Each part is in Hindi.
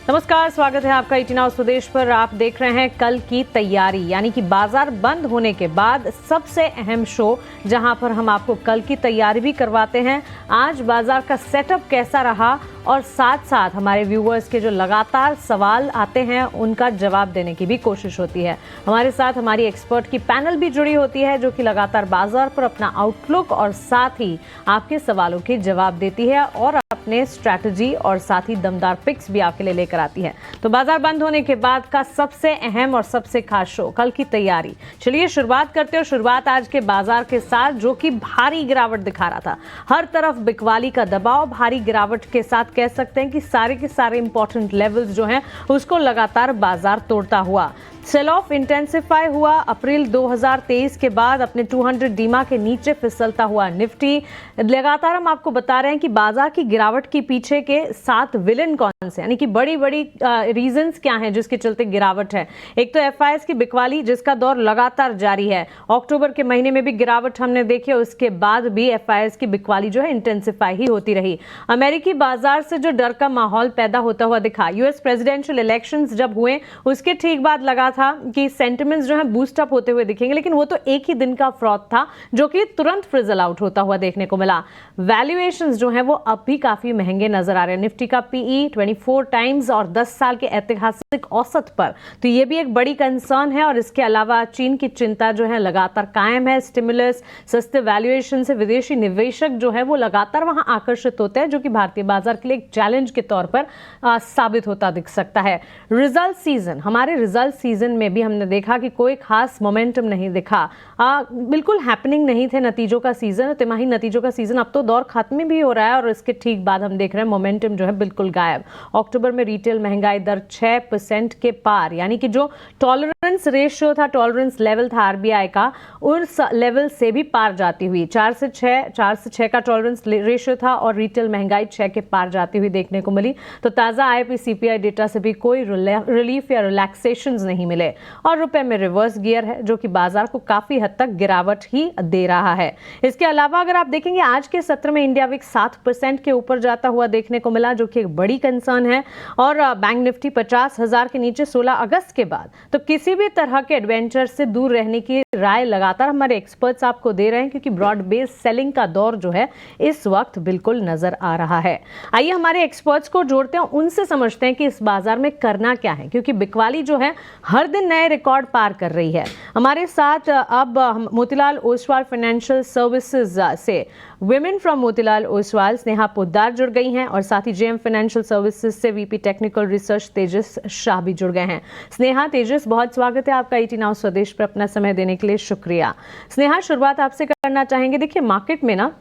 नमस्कार, स्वागत है आपका 18 आवर्स स्वदेश पर। आप देख रहे हैं कल की तैयारी, यानी कि बाजार बंद होने के बाद सबसे अहम शो, जहां पर हम आपको कल की तैयारी भी करवाते हैं। आज बाजार का सेटअप कैसा रहा और साथ साथ हमारे व्यूअर्स के जो लगातार सवाल आते हैं उनका जवाब देने की भी कोशिश होती है। हमारे साथ हमारी एक्सपर्ट की पैनल भी जुड़ी होती है, जो कि लगातार बाजार पर अपना आउटलुक और साथ ही आपके सवालों के जवाब देती है और अपने स्ट्रैटेजी और साथ ही दमदार पिक्स भी आपके लिए लेकर आती है। तो बाजार बंद होने के बाद का सबसे अहम और सबसे खास शो, कल की तैयारी। चलिए शुरुआत करते हैं। शुरुआत आज के बाजार के साथ, जो कि भारी गिरावट दिखा रहा था। हर तरफ बिकवाली का दबाव, भारी गिरावट के साथ कह सकते हैं कि सारे के सारे इंपॉर्टेंट लेवल्स जो हैं उसको लगातार बाजार तोड़ता हुआ। सेल ऑफ इंटेंसिफाई हुआ। अप्रैल 2023 के बाद अपने 200 डीमा के नीचे फिसलता हुआ निफ्टी। लगातार हम आपको बता रहे हैं कि बाजार की गिरावट के पीछे के 7 विलेन कौन से, यानी कि बड़ी बड़ी रीजंस क्या हैं जिसके चलते गिरावट है। एक तो एफआईएस की बिकवाली, जिसका दौर लगातार जारी है। अक्टूबर के महीने में भी गिरावट हमने देखी, उसके बाद भी एफआईएस की बिकवाली जो है इंटेंसिफाई ही होती रही। अमेरिकी बाजार से जो डर का माहौल पैदा होता हुआ दिखा। यूएस प्रेसिडेंशियल इलेक्शंस जब हुए उसके ठीक बाद लगा था कि सेंटिमेंट्स जो है बूस्ट अप होते हुए दिखेंगे, लेकिन वो तो एक ही दिन का फ्रॉड था जो कि तुरंत फ्रिजल आउट होता हुआ देखने को मिला। वैल्यूएशंस जो है वो अब भी काफी महंगे नजर आ रहे हैं। निफ्टी का पीई 24 टाइम्स और 10 साल के ऐतिहासिक औसत पर, तो ये भी एक बड़ी कंसर्न है। और इसके अलावा चीन की चिंता जो है लगातार कायम है। स्टिमुलस, सस्ते वैल्यूएशन से विदेशी निवेशक जो है वो लगातार वहां आकर्षित होते हैं, जो कि भारतीय बाजार के लिए एक चैलेंज के तौर पर साबित होता दिख सकता है। रिजल्ट सीजन, हमारे रिजल्ट सीजन में भी हमने देखा कि कोई खास मोमेंटम नहीं दिखा। बिल्कुल हैपनिंग नहीं थे नतीजों का सीजन, तिमाही नतीजों का सीजन अब तो दौर खत्म भी हो रहा है और इसके ठीक बाद हम देख रहे हैं मोमेंटम जो है बिल्कुल गायब। अक्टूबर में रिटेल महंगाई दर 6% के पार, यानी कि जो टॉलरेंस रेशियो था, टॉलरेंस लेवल था आरबीआई का, उस लेवल से भी पार जाती हुई। 4 से 6 का टॉलरेंस रेशियो था और रिटेल महंगाई 6 के पार जाती हुई देखने को मिली। तो ताजा आईपी सीपीआई डेटा से भी कोई रिलीफ या रिलैक्सेशन नहीं मिले और रुपए में रिवर्स गियर है, जो कि बाजार को काफी हद तक गिरावट ही दे रहा है। इसके अलावा अगर आप देखेंगे आज के सत्र में इंडिया विक्स 7% के ऊपर जाता हुआ देखने को मिला, जो कि एक बड़ी कंसर्न है। और बैंक निफ्टी 50,000 के नीचे 16 अगस्त के बाद। तो किसी भी तरह के एडवेंचर से दूर रहने की राय लगातार हमारे एक्सपर्ट्स आपको दे रहे हैं, क्योंकि ब्रॉड बेस्ड सेलिंग का दौर जो है इस वक्त बिल्कुल नजर आ रहा है। आइए हमारे एक्सपर्ट्स को जोड़ते हैं, उनसे समझते हैं कि इस बाजार में करना क्या है, क्योंकि बिकवाली जो है हर दिन नए रिकॉर्ड पार कर रही है। हमारे साथ अब मोतीलाल ओसवाल फाइनेंशियल सर्विसेज से विमेन फ्रॉम मोतीलाल ओसवाल स्नेहा पोद्दार जुड़ गई हैं और साथ ही जेएम फाइनेंशियल सर्विसेज से वीपी टेक्निकल रिसर्च तेजस शाह भी जुड़ गए हैं। स्नेहा, तेजस, बहुत स्वागत है आपका 18 आवर्स स्वदेश पर अपना समय देने के लिए शुक्रिया। स्नेहा, शुरुआत आपसे करना चाहेंगे। देखिए, मार्केट में ना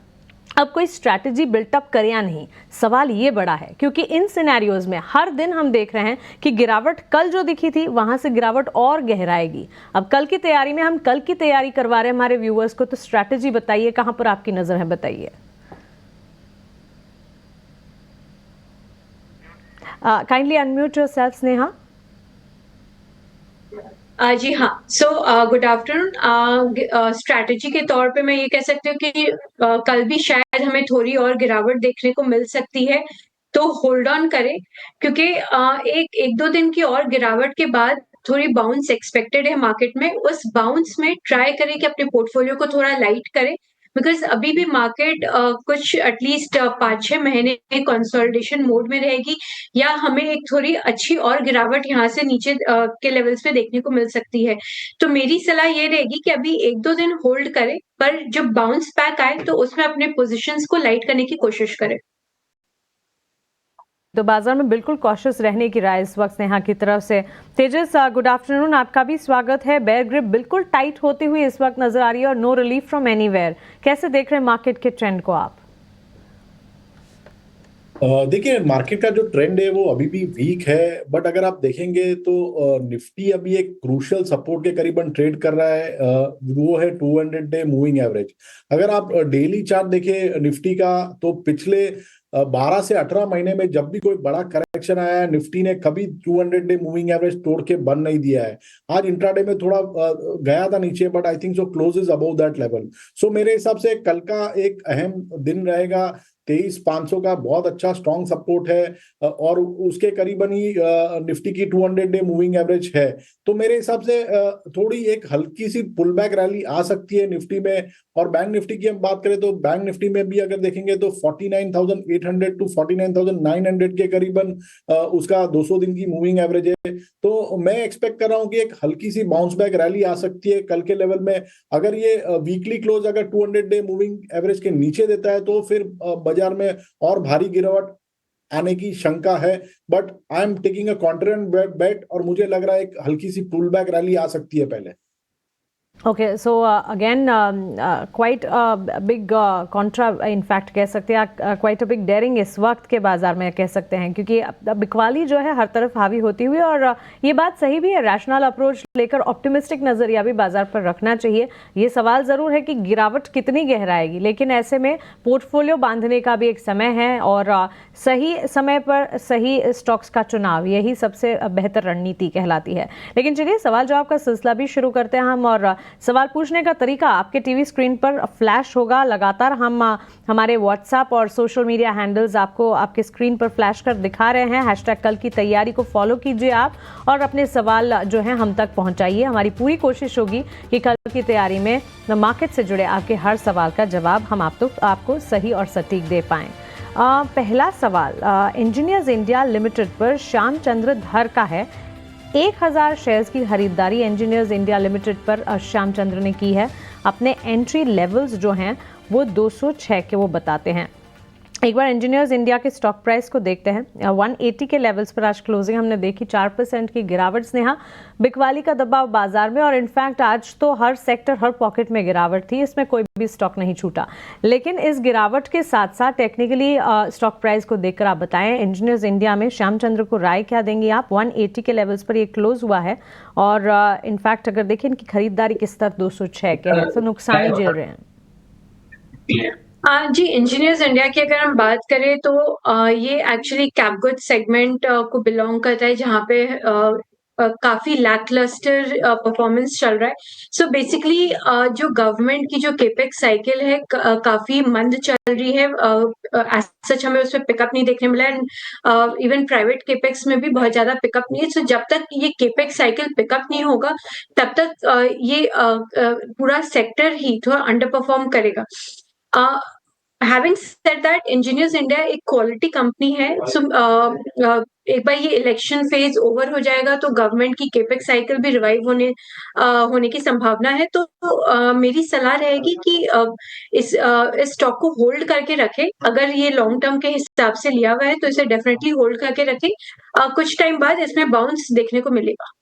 अब कोई स्ट्रैटेजी बिल्टअप करे या नहीं, सवाल ये बड़ा है, क्योंकि इन सिनेरियोज में हर दिन हम देख रहे हैं कि गिरावट कल जो दिखी थी वहां से गिरावट और गहराएगी। अब कल की तैयारी में हम कल की तैयारी करवा रहे हैं हमारे व्यूअर्स को, तो स्ट्रैटेजी बताइए, कहां पर आपकी नजर है, बताइए। Kindly unmute yourself Sneha. जी हाँ। So good afternoon. स्ट्रैटेजी के तौर पे मैं ये कह सकती हूँ कि कल भी शायद हमें थोड़ी और गिरावट देखने को मिल सकती है, तो होल्ड ऑन करें, क्योंकि एक दो दिन की और गिरावट के बाद थोड़ी बाउंस एक्सपेक्टेड है मार्केट में। उस बाउंस में ट्राई करें कि अपने पोर्टफोलियो को थोड़ा लाइट करें, बिकॉज अभी भी मार्केट कुछ एटलीस्ट 5-6 महीने कंसोलिडेशन मोड में रहेगी, या हमें एक थोड़ी अच्छी और गिरावट यहाँ से नीचे के लेवल्स पे देखने को मिल सकती है। तो मेरी सलाह ये रहेगी कि अभी 1-2 दिन होल्ड करें, पर जब बाउंस बैक आए तो उसमें अपने पोजीशंस को लाइट करने की कोशिश करें। तो बाजार में बिल्कुल कॉशियस रहने की राय इस वक्त नेहा की तरफ से। तेजस, गुड आफ्टरनून, आपका भी स्वागत है। बेयर ग्रिप बिल्कुल टाइट होती हुई इस वक्त नजर आ रही है और नो रिलीफ फ्रॉम एनीवेयर। कैसे देख रहे हैं मार्केट के ट्रेंड को आप? देखिए, मार्केट का जो ट्रेंड है वो अभी भी वीक है, बट अगर आप देखेंगे तो निफ्टी अभी एक क्रूशियल सपोर्ट के करीबन ट्रेड कर रहा है। वो है 200 डे मूविंग एवरेज। अगर आप डेली चार्ट देखें निफ्टी का, तो पिछले 12 से 18 महीने में जब भी कोई बड़ा करेक्शन आया है, निफ्टी ने कभी 200 डे मूविंग एवरेज तोड़ के बंद नहीं दिया है। आज इंट्राडे में थोड़ा गया था नीचे, but I think so closes above that level. So मेरे हिसाब से कल का एक अहम दिन रहेगा। 23,500 का बहुत अच्छा स्ट्रॉन्ग सपोर्ट है और उसके करीबन ही निफ्टी की 200 डे मूविंग एवरेज है। तो मेरे हिसाब से थोड़ी एक हल्की सी पुल बैक रैली आ सकती है निफ्टी में। और बैंक निफ्टी की हम बात करें तो बैंक निफ्टी में भी अगर देखेंगे तो 49,800 टू 49,900 के करीबन उसका 200 दिन की मूविंग एवरेज है। तो मैं एक्सपेक्ट कर रहा हूं कि एक हल्की सी बाउंस बैक रैली आ सकती है कल के लेवल में। अगर ये वीकली क्लोज अगर 200 डे मूविंग एवरेज के नीचे देता है तो फिर बाजार में और भारी गिरावट आने की शंका है। But I am taking a contrarian bet और मुझे लग रहा है एक हल्की सी पुल बैक रैली आ सकती है पहले। Okay, so again, quite a big contra, in fact कह सकते हैं, quite a big daring इस वक्त के बाजार में कह सकते हैं, क्योंकि बिकवाली जो है हर तरफ हावी होती हुई, और ये बात सही भी है, रैशनल अप्रोच लेकर ऑप्टिमिस्टिक नजरिया भी बाजार पर रखना चाहिए। ये सवाल जरूर है कि गिरावट कितनी गहराएगी, लेकिन ऐसे में पोर्टफोलियो बांधने का भी एक समय है और सही समय पर सही स्टॉक्स का चुनाव, यही सबसे बेहतर रणनीति कहलाती है। लेकिन चलिए सवाल जवाब का सिलसिला भी शुरू करते हैं हम, और सवाल पूछने का तरीका आपके टीवी स्क्रीन पर फ्लैश होगा। लगातार हम हमारे व्हाट्सएप और सोशल मीडिया हैंडल्स आपको आपके स्क्रीन पर फ्लैश कर दिखा रहे हैं। हैशटैग कल की तैयारी को फॉलो कीजिए आप, और अपने सवाल जो है हम तक पहुंचाइए। हमारी पूरी कोशिश होगी कि कल की तैयारी में मार्केट से जुड़े आपके हर सवाल का जवाब हम आपको सही और सटीक दे पाएं। पहला सवाल इंजीनियर्स इंडिया लिमिटेड पर श्याम चंद्र धर का है। 1000 शेयर्स की खरीदारी इंजीनियर्स इंडिया लिमिटेड पर श्याम चंद्र ने की है। अपने एंट्री लेवल्स जो हैं वो 206 के वो बताते हैं। एक बार इंजीनियर्स इंडिया के स्टॉक प्राइस को देखते हैं। 180 के लेवल्स पर आज क्लोजिंग हमने देखी। 4% की गिरावट स्नेहा, बिकवाली का दबाव बाजार में, और इनफैक्ट आज तो हर सेक्टर हर पॉकेट में गिरावट थी, इसमें कोई भी स्टॉक नहीं छूटा। लेकिन इस गिरावट के साथ साथ टेक्निकली स्टॉक प्राइस को देखकर आप बताएं, इंजीनियर्स इंडिया में श्याम चंद्र को राय क्या देंगे आप? 180 के लेवल्स पर ये क्लोज हुआ है, और इनफैक्ट अगर देखें इनकी खरीदारी के स्तर 206 के हैं, तो नुकसान झेल रहे हैं। जी, इंजीनियर्स इंडिया की अगर हम बात करें तो ये एक्चुअली कैपगुड सेगमेंट को बिलोंग करता है, जहाँ पे काफी लैकलस्टर परफॉर्मेंस चल रहा है। सो बेसिकली जो गवर्नमेंट की जो केपेक्स साइकिल है काफी मंद चल रही है। एज सच हमें उसमें पिकअप नहीं देखने मिला है। इवन प्राइवेट केपेक्स में भी बहुत ज्यादा पिकअप नहीं है। सो जब तक ये केपेक्स साइकिल पिकअप नहीं होगा तब तक ये पूरा सेक्टर ही थोड़ा अंडर परफॉर्म करेगा। Having said that, engineers India एक क्वालिटी कंपनी है। सो एक बार ये इलेक्शन फेज ओवर हो जाएगा तो गवर्नमेंट की केपेक्स साइकिल भी रिवाइव होने की संभावना है। तो मेरी सलाह रहेगी कि इस स्टॉक को होल्ड करके रखें। अगर ये लॉन्ग टर्म के हिसाब से लिया हुआ है तो इसे डेफिनेटली होल्ड करके रखें। कुछ टाइम बाद इसमें बाउंस देखने को मिलेगा।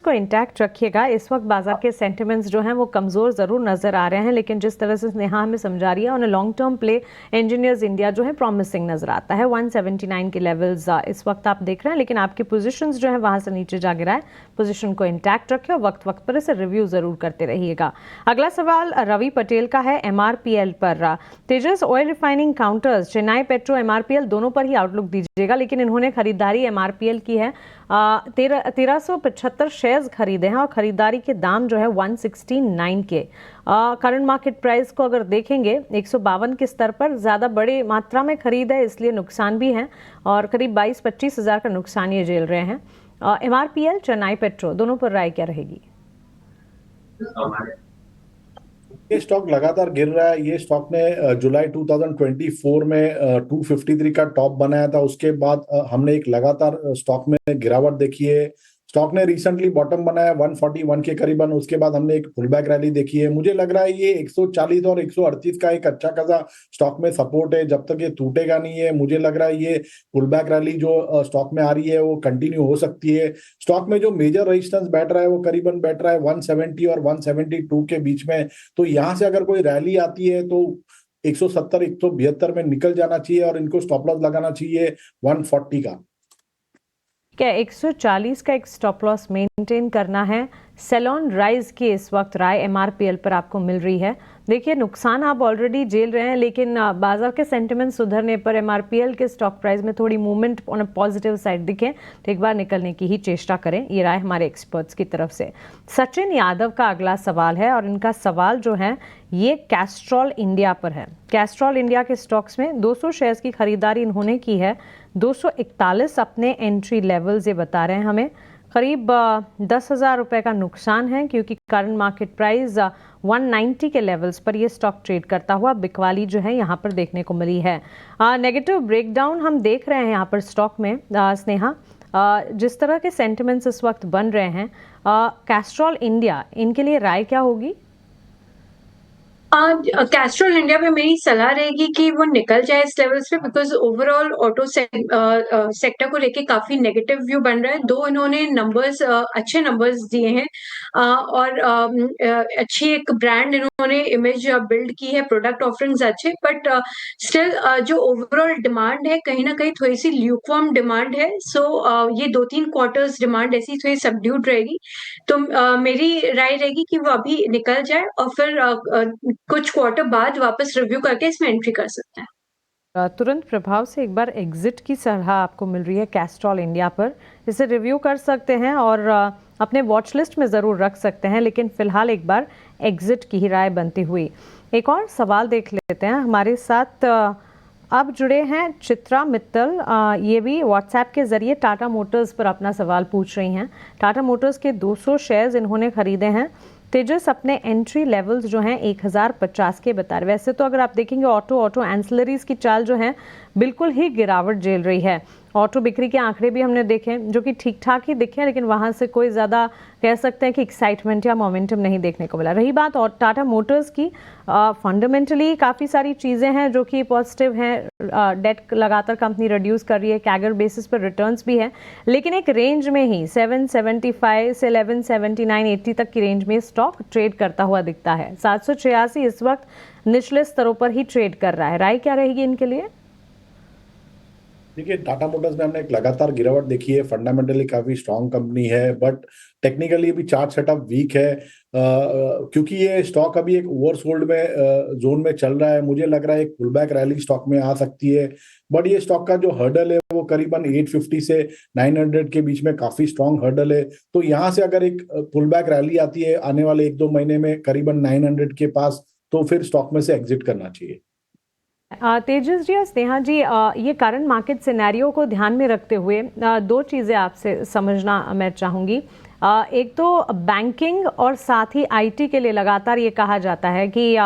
को इंटैक्ट रखिएगा। इस वक्त बाजार के सेंटिमेंट्स जो हैं वो कमज़ोर ज़रूर नज़र आ रहे हैं, लेकिन जिस तरह से स्नेहा हमें समझा रही है, on long term play engineers India जो है प्रॉमिसिंग नज़र आता है। 179 के लेवल्स इस वक्त आप देख रहे हैं, लेकिन आपकी पोजीशंस जो है वहां से नीचे जा गिरा है। पोजीशन को इंटैक्ट रखें और वक्त वक्त पर इसे रिव्यू ज़रूर करते रहिएगा। अगला सवाल रवि पटेल का है MRPL पर। Tejas oil refining counters, Chennai petro, MRPL दोनों पर ही आउटलुक दीजिएगा, लेकिन इन्होंने खरीदारी MRPL की है। 1375 शेयर्स खरीदे हैं और खरीदारी के दाम जो है 169 के। करंट मार्केट प्राइस को अगर देखेंगे 152 के स्तर पर, ज़्यादा बड़ी मात्रा में खरीद है, इसलिए नुकसान भी है, और करीब 22-25 हज़ार का नुकसान ये झेल रहे हैं। MRPL, चेन्नई पेट्रो दोनों पर राय क्या रहेगी? ये स्टॉक लगातार गिर रहा है। ये स्टॉक ने जुलाई 2024 में 253 का टॉप बनाया था। उसके बाद हमने एक लगातार स्टॉक में गिरावट देखी है। स्टॉक ने रिसेंटली बॉटम बनाया 141 के करीबन, उसके बाद हमने एक पुल बैक रैली देखी है। मुझे लग रहा है ये 140 और 138 का एक अच्छा खासा स्टॉक में सपोर्ट है। जब तक ये टूटेगा नहीं है, मुझे लग रहा है ये पुल बैक रैली जो स्टॉक में आ रही है वो कंटिन्यू हो सकती है। स्टॉक में जो मेजर रेजिस्टेंस बैठ रहा है वो करीबन बैठ रहा है 170 और 172 के बीच में। तो यहाँ से अगर कोई रैली आती है तो 170, 172 में निकल जाना चाहिए और इनको स्टॉप लॉस लगाना चाहिए 140 का। क्या 140 का एक स्टॉप लॉस मेंटेन करना है सेलॉन राइज की इस वक्त राय एमआरपीएल पर आपको मिल रही है। देखिए, नुकसान आप ऑलरेडी झेल रहे हैं, लेकिन बाजार के सेंटिमेंट सुधरने पर एमआरपीएल के स्टॉक प्राइस में थोड़ी movement on a positive side दिखे तो एक बार निकलने की ही चेष्टा करें। ये राय हमारे एक्सपर्ट्स की तरफ से। सचिन यादव का अगला सवाल है और इनका सवाल जो है ये कैस्ट्रॉल इंडिया पर है। कैस्ट्रॉल इंडिया के स्टॉक्स में 200 शेयर्स की खरीदारी इन्होंने की है। 241 अपने एंट्री लेवल्स ये बता रहे हैं हमें। करीब 10,000 रुपए का नुकसान है क्योंकि करंट मार्केट प्राइस 190 के लेवल्स पर ये स्टॉक ट्रेड करता हुआ बिकवाली जो है यहाँ पर देखने को मिली है। नेगेटिव ब्रेकडाउन हम देख रहे हैं यहाँ पर स्टॉक में। स्नेहा, जिस तरह के सेंटिमेंट्स इस वक्त बन रहे हैं, कैस्ट्रॉल इंडिया इनके लिए राय क्या होगी? कैस्ट्रॉल इंडिया पे मेरी सलाह रहेगी कि वो निकल जाए इस लेवल्स पे, बिकॉज ओवरऑल ऑटो सेक्टर को लेके काफी नेगेटिव व्यू बन रहा है। दो इन्होंने नंबर्स अच्छे नंबर्स दिए हैं और अच्छी एक ब्रांड इन्होंने इमेज बिल्ड की है, प्रोडक्ट ऑफरिंग्स अच्छे, बट स्टिल जो ओवरऑल डिमांड है कहीं ना कहीं थोड़ी सी ल्यूकवार्म डिमांड है। सो ये 2-3 क्वार्टर्स डिमांड ऐसी थोड़ी सबड्यूड रहेगी। तो मेरी राय रहेगी कि वो अभी निकल जाए और फिर कुछ क्वार्टर बाद वापस रिव्यू करके इसमें एंट्री कर सकते हैं। तुरंत प्रभाव से एक बार एग्जिट की सलाह आपको मिल रही है कैस्ट्रॉल इंडिया पर। इसे रिव्यू कर सकते हैं और अपने वॉच लिस्ट में ज़रूर रख सकते हैं, लेकिन फिलहाल एक बार एग्जिट की ही राय बनती हुई। एक और सवाल देख लेते हैं। हमारे साथ अब जुड़े हैं चित्रा मित्तल। ये भी व्हाट्सएप के ज़रिए टाटा मोटर्स पर अपना सवाल पूछ रही हैं। टाटा मोटर्स के 200 शेयर्स इन्होंने खरीदे हैं। तेजस अपने एंट्री लेवल्स जो हैं 1050 के बता रहे। वैसे तो अगर आप देखेंगे ऑटो एंसिलरीज की चाल जो है बिल्कुल ही गिरावट झेल रही है। ऑटो बिक्री के आंकड़े भी हमने देखे जो कि ठीक ठाक ही दिखे, लेकिन वहां से कोई ज़्यादा कह सकते हैं कि एक्साइटमेंट या मोमेंटम नहीं देखने को मिला। रही बात और टाटा मोटर्स की, फंडामेंटली काफ़ी सारी चीज़ें हैं जो कि पॉजिटिव हैं। डेट लगातार कंपनी रिड्यूस कर रही है, कैगर बेसिस पर रिटर्न्स भी है, लेकिन एक रेंज में ही 775 से 1179-80 तक की रेंज में स्टॉक ट्रेड करता हुआ दिखता है। 786 इस वक्त निचले स्तरों पर ही ट्रेड कर रहा है। राय क्या रहेगी इनके लिए? देखिए, टाटा मोटर्स में हमने एक लगातार गिरावट देखी है। फंडामेंटली काफी स्ट्रांग कंपनी है, बट टेक्निकली भी चार्ट सेटअप वीक है। क्योंकि ये स्टॉक अभी एक ओवरसोल्ड में जोन में चल रहा है। मुझे लग रहा है एक पुलबैक रैली स्टॉक में आ सकती है, बट ये स्टॉक का जो हर्डल है वो करीबन 850 से 900 के बीच में काफी स्ट्रांग हर्डल है। तो यहाँ से अगर एक पुलबैक रैली आती है आने वाले 1-2 महीने में करीबन 900 के पास, तो फिर स्टॉक में से एग्जिट करना चाहिए। तेजस जी और स्नेहा जी, ये करंट मार्केट सिनेरियो को ध्यान में रखते हुए दो चीज़ें आपसे समझना मैं चाहूँगी। एक तो बैंकिंग और साथ ही आईटी के लिए लगातार ये कहा जाता है कि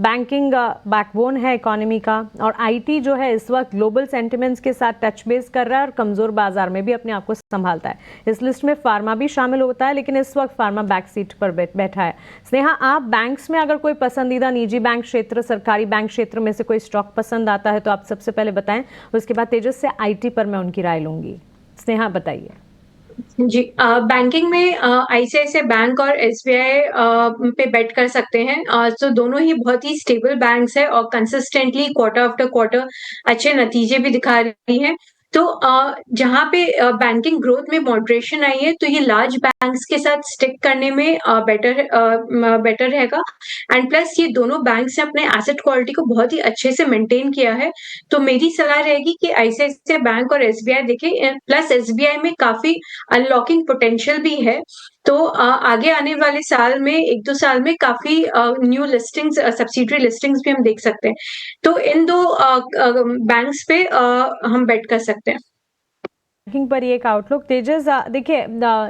बैंकिंग बैकबोन है इकोनॉमी का, और आईटी जो है इस वक्त ग्लोबल सेंटिमेंट्स के साथ टच बेस कर रहा है और कमज़ोर बाजार में भी अपने आप को संभालता है। इस लिस्ट में फार्मा भी शामिल होता है, लेकिन इस वक्त फार्मा बैक सीट पर बैठा है। स्नेहा, आप बैंक्स में अगर कोई पसंदीदा निजी बैंक क्षेत्र, सरकारी बैंक क्षेत्र में से कोई स्टॉक पसंद आता है तो आप सबसे पहले बताएं, उसके बाद तेजस से आईटी पर मैं उनकी राय लूंगी। स्नेहा बताइए। जी, बैंकिंग में आईसीआईसीआई बैंक और एसबीआई पे बेट कर सकते हैं। तो दोनों ही बहुत ही स्टेबल बैंक्स है और कंसिस्टेंटली क्वार्टर आफ्टर क्वार्टर अच्छे नतीजे भी दिखा रही हैं। तो जहाँ पे बैंकिंग ग्रोथ में मॉडरेशन आई है, तो ये लार्ज बैंक्स के साथ स्टिक करने में बेटर रहेगा। एंड प्लस ये दोनों बैंक्स ने अपने एसेट क्वालिटी को बहुत ही अच्छे से मेंटेन किया है। तो मेरी सलाह रहेगी कि आईसीआईसीआई बैंक और एसबीआई देखें। प्लस एसबीआई में काफी अनलॉकिंग पोटेंशियल भी है। तो आगे आने वाले साल में 1-2 साल में काफी न्यू लिस्टिंग्स, सब्सिडरी लिस्टिंग्स भी हम देख सकते हैं। तो इन दो बैंक्स पे हम बेट कर सकते हैं। बैंकिंग पर ये एक आउटलुक। तेजस, देखिए,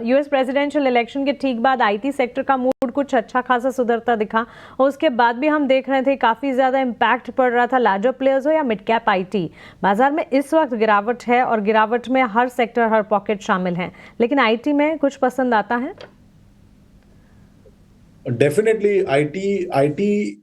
यूएस प्रेसिडेंशियल इलेक्शन के ठीक बाद आईटी सेक्टर का मूड कुछ अच्छा खासा सुधरता दिखा, और उसके बाद भी हम देख रहे थे काफ़ी ज़्यादा इम्पैक्ट पड़ रहा था, लार्जर प्लेयर्स हो या मिड कैप आईटी। बाजार में इस वक्त गिरावट है और गिरावट में हर सेक्टर, हर पॉकेट शामिल हैं, लेकिन आईटी में कुछ पसंद आता है? डेफिनेटली आईटी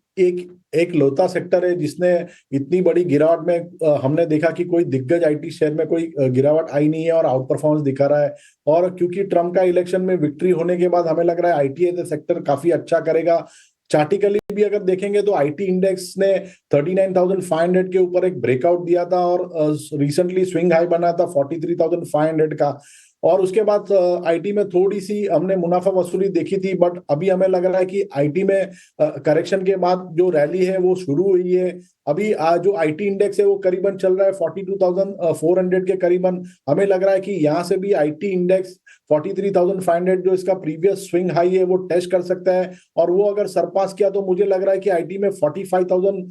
एक लौता सेक्टर है जिसने इतनी बड़ी गिरावट में हमने देखा कि कोई दिग्गज आईटी शेयर में कोई गिरावट आई नहीं है और आउट परफॉर्मेंस दिखा रहा है। और क्योंकि ट्रम्प का इलेक्शन में विक्ट्री होने के बाद हमें लग रहा है आईटी एज ए सेक्टर काफी अच्छा करेगा। चार्टिकली भी अगर देखेंगे तो आईटी इंडेक्स ने 39,500 के ऊपर एक ब्रेकआउट दिया था और रिसेंटली स्विंग हाई बना था 43,500 का। और उसके बाद आईटी में थोड़ी सी हमने मुनाफा वसूली देखी थी, बट अभी हमें लग रहा है कि आईटी में करेक्शन के बाद जो रैली है वो शुरू हुई है। अभी जो आईटी इंडेक्स है वो करीबन चल रहा है 42,400 के करीबन। हमें लग रहा है कि यहाँ से भी आईटी इंडेक्स 43,500 जो इसका प्रीवियस स्विंग हाई है वो टेस्ट कर सकता है, और वो अगर सरपास किया तो मुझे लग रहा है कि आईटी में 45,000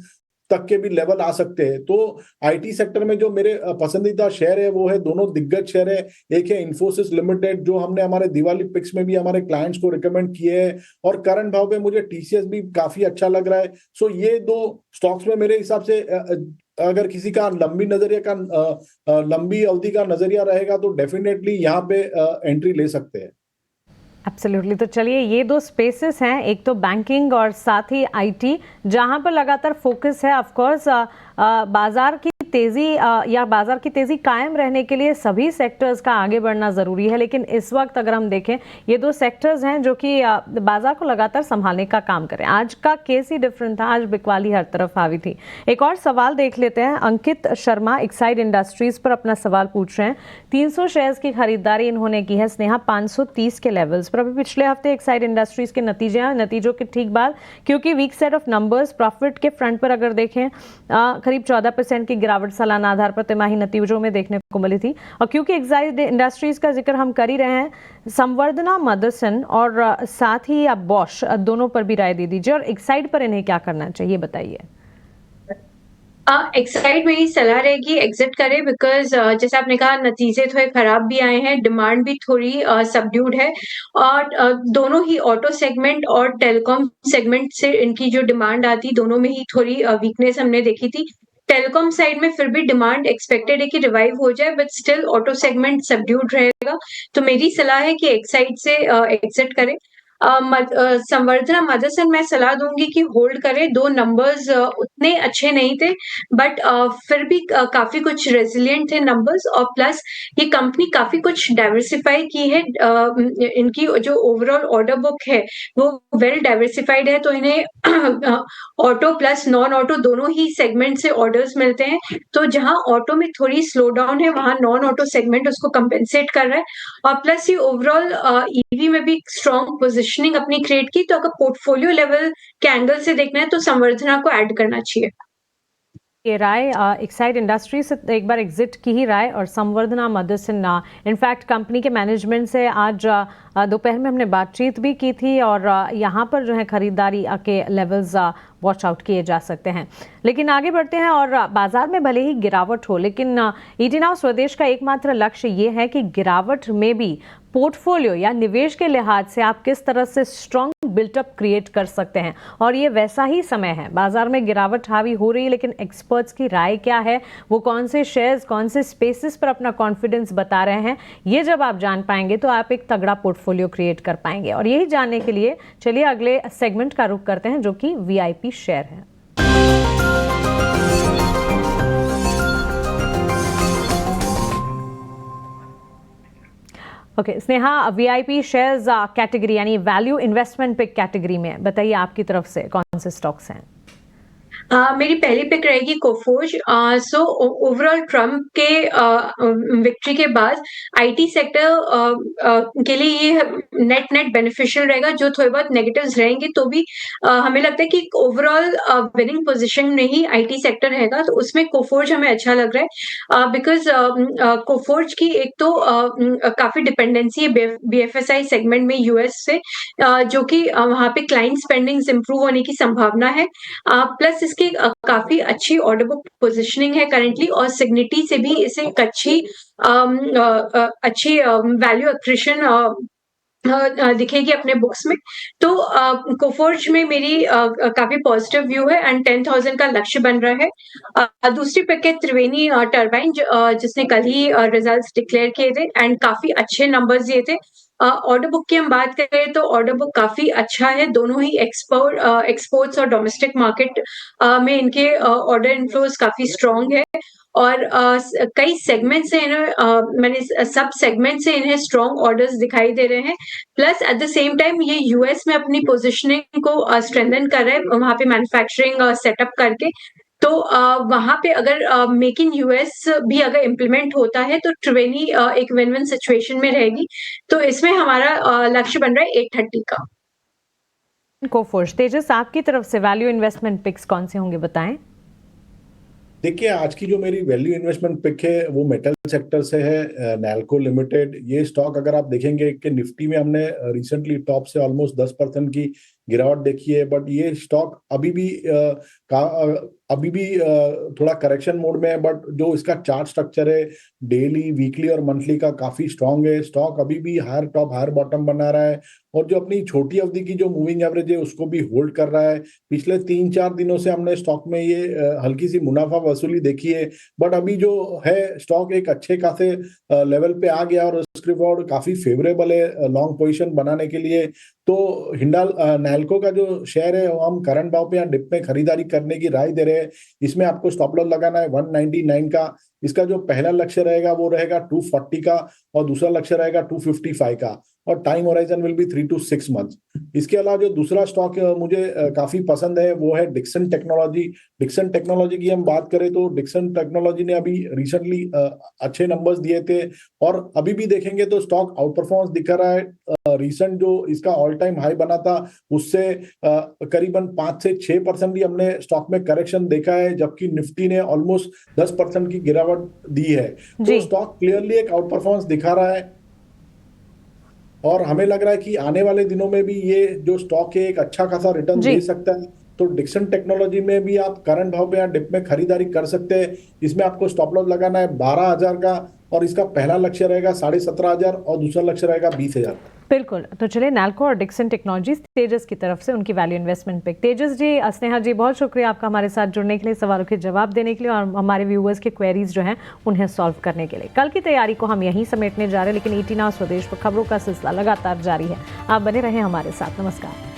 तक के भी लेवल आ सकते हैं। तो आईटी सेक्टर में जो मेरे पसंदीदा शेयर है वो है दोनों दिग्गज शेयर है। एक है इंफोसिस लिमिटेड जो हमने हमारे दिवाली पिक्स में भी हमारे क्लाइंट्स को रिकमेंड किए हैं, और करंट भाव पे मुझे टीसीएस भी काफी अच्छा लग रहा है। सो ये दो स्टॉक्स में मेरे हिसाब से अगर किसी का लंबी अवधि का नजरिया रहेगा तो डेफिनेटली यहाँ पे एंट्री ले सकते हैं। एब्सोल्युटली। तो चलिए, ये दो स्पेसेस हैं, एक तो बैंकिंग और साथ ही आईटी, जहां पर लगातार फोकस है। ऑफ कोर्स बाजार की तेजी या बाजार की तेजी कायम रहने के लिए सभी सेक्टर्स का आगे बढ़ना जरूरी है, लेकिन इस वक्त अगर हम देखें ये दो सेक्टर्स हैं जो कि बाजार को लगातार संभालने का काम करें। आज का केस ही डिफरेंट था, आज बिकवाली हर तरफ हावी थी। एक और सवाल देख लेते हैं। अंकित शर्मा एक्साइड इंडस्ट्रीज पर अपना सवाल पूछ रहे हैं। 300 शेयर्स की खरीदारी इन्होंने की है स्नेहा 530 के लेवल्स पर। अभी पिछले हफ्ते एक्साइड इंडस्ट्रीज के नतीजों के ठीक बाद, क्योंकि weak set of numbers, profit के फ्रंट पर अगर देखें करीब 14% की गिरावट सालाना आधार पर तिमाही नतीजों में देखने को मिली थी। और क्योंकि एक्साइड इंडस्ट्रीज का जिक्र हम कर ही रहे हैं, संवर्धना मदरसन और साथ ही आप बॉश दोनों पर भी राय दे दीजिए, और एक्साइड पर इन्हें क्या करना चाहिए बताइए। एक्साइड मेरी सलाह रहेगी एग्जिट करे, बिकॉज जैसे आपने कहा नतीजे थोड़े खराब भी आए हैं, डिमांड भी थोड़ी सबड्यूड है, और दोनों ही ऑटो सेगमेंट और टेलीकॉम सेगमेंट से इनकी जो डिमांड आती दोनों में ही थोड़ी वीकनेस हमने देखी थी। टेलीकॉम साइड में फिर भी डिमांड एक्सपेक्टेड है कि रिवाइव हो जाए, but still auto segment subdued रहेगा। तो मेरी सलाह है कि एक्साइड से एग्जिट करें। संवर्धना मदरसन मैं सलाह दूंगी कि होल्ड करें। दो नंबर्स उतने अच्छे नहीं थे, बट फिर भी काफी कुछ रेजिलिएंट थे नंबर्स, और प्लस ये कंपनी काफी कुछ डाइवर्सिफाई की है। इनकी जो ओवरऑल ऑर्डर बुक है वो वेल डाइवर्सिफाइड है, तो इन्हें ऑटो प्लस नॉन ऑटो दोनों ही सेगमेंट से ऑर्डर्स मिलते हैं। तो जहां ऑटो में थोड़ी स्लो डाउन है वहां नॉन ऑटो सेगमेंट उसको कंपेंसेट कर रहा है, और प्लस ये ओवरऑल ईवी में भी स्ट्रॉन्ग पोजिशनिंग अपनी क्रिएट की। तो अगर पोर्टफोलियो लेवल के एंगल से देखना है तो संवर्धना को ऐड करना चाहिए। ये राय एक्साइड इंडस्ट्री से एक बार एग्जिट की ही राय, और संवर्धना मदरसन इनफैक्ट कंपनी के मैनेजमेंट से आज दोपहर में हमने बातचीत भी की थी, और यहाँ पर जो है खरीदारी के लेवल्स वॉच आउट किए जा सकते हैं। लेकिन आगे बढ़ते हैं, और बाजार में भले ही गिरावट हो, लेकिन ईटी नाउ स्वदेश का एकमात्र लक्ष्य ये है कि गिरावट में भी पोर्टफोलियो या निवेश के लिहाज से आप किस तरह से स्ट्रॉन्ग बिल्टअप क्रिएट कर सकते हैं। और ये वैसा ही समय है। बाजार में गिरावट हावी हो रही है, लेकिन एक्सपर्ट्स की राय क्या है, वो कौन से शेयर्स कौन से स्पेसेस पर अपना कॉन्फिडेंस बता रहे हैं, ये जब आप जान पाएंगे तो आप एक तगड़ा पोर्टफोलियो क्रिएट कर पाएंगे। और यही जानने के लिए चलिए अगले सेगमेंट का रुख करते हैं, जो कि वीआईपी शेयर है। Okay Sneha, VIP shares category यानी वैल्यू इन्वेस्टमेंट पिक कैटेगरी में बताइए आपकी तरफ से कौन से स्टॉक्स हैं। मेरी पहली पिक रहेगी कोफोर्ज। सो ओवरऑल ट्रम्प के विक्ट्री के बाद आईटी सेक्टर के लिए ये नेट बेनिफिशियल रहेगा। जो थोड़े बहुत नेगेटिव्स रहेंगे तो भी हमें लगता है कि ओवरऑल विनिंग पोजीशन में ही आईटी सेक्टर रहेगा, तो उसमें कोफोर्ज हमें अच्छा लग रहा है। बिकॉज कोफोर्ज की एक तो काफी डिपेंडेंसी है बीएफएसआई सेगमेंट में यूएस से, जो कि वहां पे क्लाइंट स्पेंडिंग्स इंप्रूव होने की संभावना है। प्लस इसकी काफी अच्छी ऑर्डर बुक पोजिशनिंग है करंटली, और सिग्निटी से भी इसे एक अच्छी वैल्यू एक्रीशन दिखेगी अपने बुक्स में। तो कोफोर्ज में मेरी काफी पॉजिटिव व्यू है, एंड 10,000 का लक्ष्य बन रहा है। दूसरी पिक है त्रिवेणी टर्बाइन, जिसने कल ही रिजल्ट्स डिक्लेयर किए थे एंड काफी अच्छे नंबर्स दिए थे। ऑर्डर बुक की हम बात करें तो ऑर्डर बुक काफी अच्छा है। दोनों ही एक्सपोर्ट्स और डोमेस्टिक मार्केट में इनके ऑर्डर इनफ्लोज काफी स्ट्रॉन्ग है, और कई सेगमेंट से इन्हें सब सेगमेंट से इन्हें स्ट्रॉन्ग ऑर्डर्स दिखाई दे रहे हैं। Plus at the same time ये यूएस में अपनी पोजीशनिंग को स्ट्रेंथन कर रहे हैं, वहां पे मैन्युफैक्चरिंग सेटअप करके। तो वहां पे अगर मेक इन यूएस भी अगर इम्प्लीमेंट होता है तो त्रिवेणी एक विन विन सिचुएशन में रहेगी। तो इसमें हमारा लक्ष्य बन रहा है 830 का। कोफोर्ज, तेजस आपकी तरफ से वैल्यू इन्वेस्टमेंट पिक्स कौन से होंगे, बताएं। देखिए, आज की जो मेरी वैल्यू इन्वेस्टमेंट पिक है वो मेटल सेक्टर से है, नैल्को लिमिटेड। ये स्टॉक अगर आप देखेंगे कि निफ्टी में हमने रिसेंटली टॉप से ऑलमोस्ट 10% की गिरावट देखी है, बट ये स्टॉक अभी भी थोड़ा करेक्शन मोड में है। बट जो इसका चार्ट स्ट्रक्चर है डेली, वीकली और मंथली का काफी स्ट्रांग है। स्टॉक अभी भी हायर टॉप हायर बॉटम बना रहा है और जो अपनी छोटी अवधि की जो मूविंग एवरेज है उसको भी होल्ड कर रहा है। पिछले 3-4 दिनों से हमने स्टॉक में ये हल्की सी मुनाफा वसूली देखी है, बट अभी जो है स्टॉक एक अच्छे खासे लेवल पे आ गया और उसके बाद काफी फेवरेबल है लॉन्ग पोजीशन बनाने के लिए। तो हिंडाल नैल्को का जो शेयर है वो हम करंट भाव पे या डिप में खरीदारी करने की राय दे रहे हैं। इसमें आपको स्टॉप लॉस लगाना है 199 का। इसका जो पहला लक्ष्य रहेगा वो रहेगा 240 का और दूसरा लक्ष्य रहेगा 255 का और time horizon will be 3 to 6 months. इसके अलावा जो दूसरा स्टॉक मुझे काफी पसंद है वो है डिक्सन टेक्नोलॉजी। डिक्सन टेक्नोलॉजी की हम बात करें तो डिक्सन टेक्नोलॉजी ने अभी रिसेंटली अच्छे नंबर्स दिए थे और अभी भी देखेंगे तो स्टॉक आउट परफॉर्मेंस दिखा रहा है। रिसेंट जो इसका ऑल टाइम हाई बना था उससे करीबन 5 से 6% भी हमने स्टॉक में करेक्शन देखा है, जबकि निफ्टी ने ऑलमोस्ट 10% की गिरावट दी है। तो स्टॉक क्लियरली एक आउट परफॉर्मेंस दिखा रहा है और हमें लग रहा है कि आने वाले दिनों में भी ये जो स्टॉक है एक अच्छा खासा रिटर्न दे सकता है। तो डिक्सन टेक्नोलॉजी में भी आप करंट भाव पे या डिप में खरीदारी कर सकते हैं। इसमें आपको स्टॉप लॉस लगाना है 12,000 का और इसका पहला लक्ष्य रहेगा 17,500 और दूसरा लक्ष्य रहेगा 20,000। बिल्कुल, तो चलिए नैल्को और डिक्सन टेक्नोलॉजीज तेजस की तरफ से उनकी वैल्यू इन्वेस्टमेंट पिक। तेजस जी, स्नेहा जी, बहुत शुक्रिया आपका हमारे साथ जुड़ने के लिए, सवालों के जवाब देने के लिए और हमारे व्यूअर्स के क्वेरीज जो हैं उन्हें सॉल्व करने के लिए। कल की तैयारी को हम यहीं समेटने जा रहे हैं, लेकिन 18 आवर स्वदेश पर खबरों का सिलसिला लगातार जारी है। आप बने रहें हमारे साथ। नमस्कार।